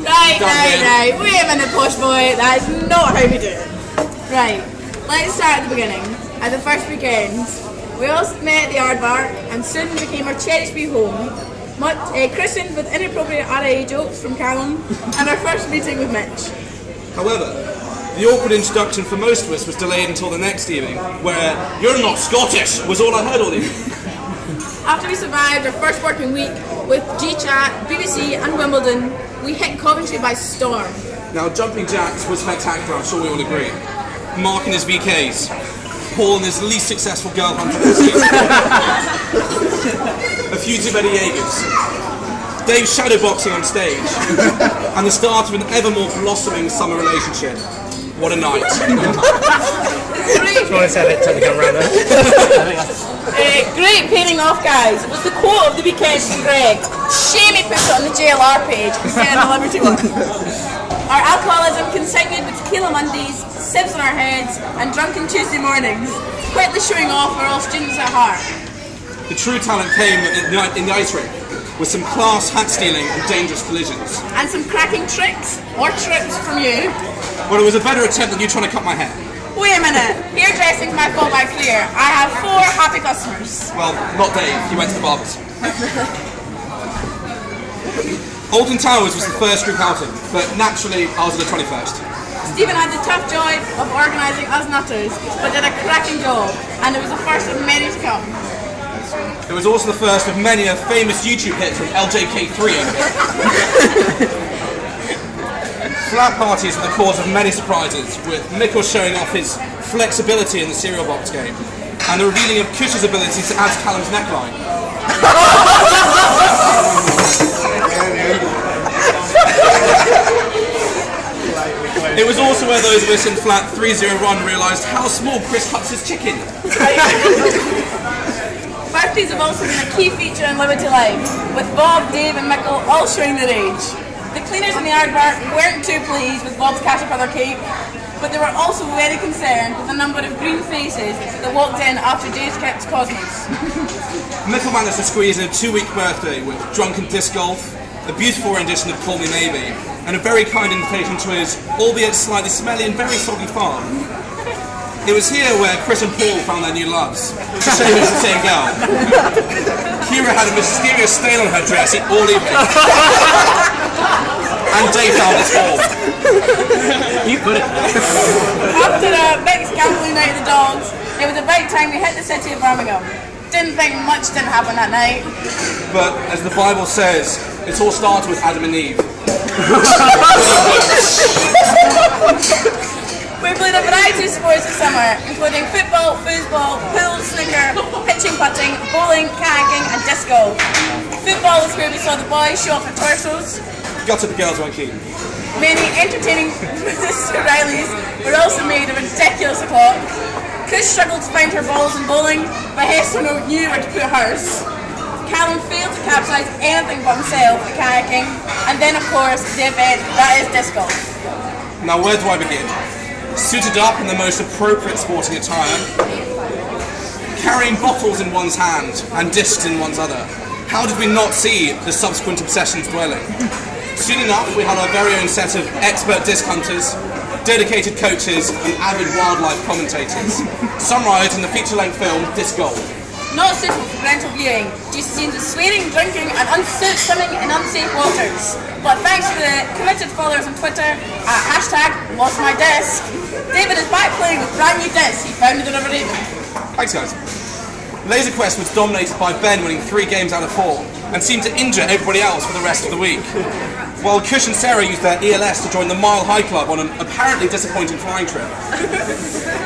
Right. Wait a minute, posh boy. That's not how we do it. Right. Let's start at the beginning. At the first weekend, we all met at the Aardvark and soon became our cherished wee home. Christened with inappropriate RAA jokes from Callum and our first meeting with Mitch. However, the awkward introduction for most of us was delayed until the next evening, where "You're not Scottish" was all I heard all evening. After we survived our first working week with G-Chat, BBC and Wimbledon, we hit Coventry by storm. Now, Jumping Jacks was spectacular, I'm sure we all agree. Mark and his VKs, Paul and his least successful girl hunter this season. A few too many Jaegers. Dave shadowboxing on stage, and the start of an ever more blossoming summer relationship. What a night. Great pairing off, guys. It was the quote of the weekend from Greg. Shame he put it on the JLR page instead of the Liberty one. Our alcoholism continued with tequila Mondays, sibs on our heads, and drunken Tuesday mornings, quickly showing off we're all students at heart. The true talent came in the ice rink, with some class hat stealing and dangerous collisions. And some cracking tricks, or trips from you. Well, it was a better attempt than you trying to cut my hair. Wait a minute, hairdressing's my fault by clear. I have 4 happy customers. Well, not Dave, he went to the barbers. Alton Towers was the first group outing, but naturally I was at the 21st. Stephen had the tough joy of organising us nutters, but did a cracking job, and it was the first of many to come. It was also the first of many a famous YouTube hit from LJK3. Flat parties were the cause of many surprises, with Mikkel showing off his flexibility in the cereal box game, and the revealing of Kush's ability to add to Callum's neckline. It was also where those of us in flat 301 realised how small Chris cuts his chicken. Birthdays have also been a key feature in Liberty Life, with Bob, Dave and Mikkel all showing their age. The cleaners in the Aardvark weren't too pleased with Bob's caterpillar cake, but they were also very concerned with the number of green faces that walked in after Dave's kept Cosmos. Mikkel managed to squeeze in a 2-week birthday with drunken disc golf, a beautiful rendition of Call Me Maybe, and a very kind invitation to his, albeit slightly smelly and very soggy farm. It was here where Chris and Paul found their new loves. It's a shame it's the same girl. Kira had a mysterious stain on her dress all evening. And Dave found his form. You put it. After a mixed gambling night of the dogs, it was about time we hit the city of Birmingham. Didn't think much didn't happen that night. But as the Bible says, it all started with Adam and Eve. We played a variety of sports this summer, including football, foosball, pool, snooker, pitching, putting, bowling, kayaking and disc golf. Football is where we saw the boys show off their torsos. Gutted the girls weren't keen. Many entertaining Mr. Rileys were also made of ridiculous o'clock. Kush struggled to find her balls in bowling, but Hester knew where to put hers. Callum failed to capsize anything but himself at kayaking, and then of course the event that is disc golf. Now where do I begin? Suited up in the most appropriate sporting attire, carrying bottles in one's hand and discs in one's other. How did we not see the subsequent obsessions dwelling? Soon enough we had our very own set of expert disc hunters, dedicated coaches and avid wildlife commentators, summarised in the feature-length film Disc Golf. Not suitable for parental viewing due to scenes of swearing, drinking and swimming in unsafe waters. But thanks to the committed followers on Twitter at #LostMyDisc, David is back playing with brand new discs he found in the River Avon. Thanks guys. Laser Quest was dominated by Ben winning 3 games out of 4 and seemed to injure everybody else for the rest of the week. While Kush and Sarah used their ELS to join the Mile High Club on an apparently disappointing flying trip.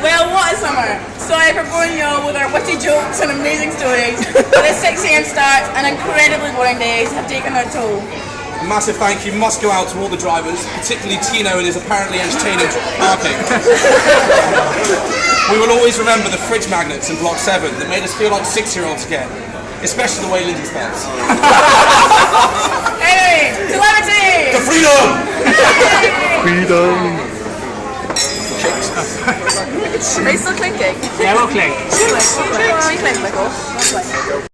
Well, what a summer! Sorry for boring you all with our witty jokes and amazing stories, but the 6 AM starts and incredibly boring days have taken their toll. A massive thank you must go out to all the drivers, particularly Tino and his apparently entertaining parking. We will always remember the fridge magnets in Block 7 that made us feel like 6-year-olds again, especially the way Lindsay spells. Anyway, to Liberty! To freedom! Freedom. Are you still clinking? Yeah, we'll clink. Clink, Michael.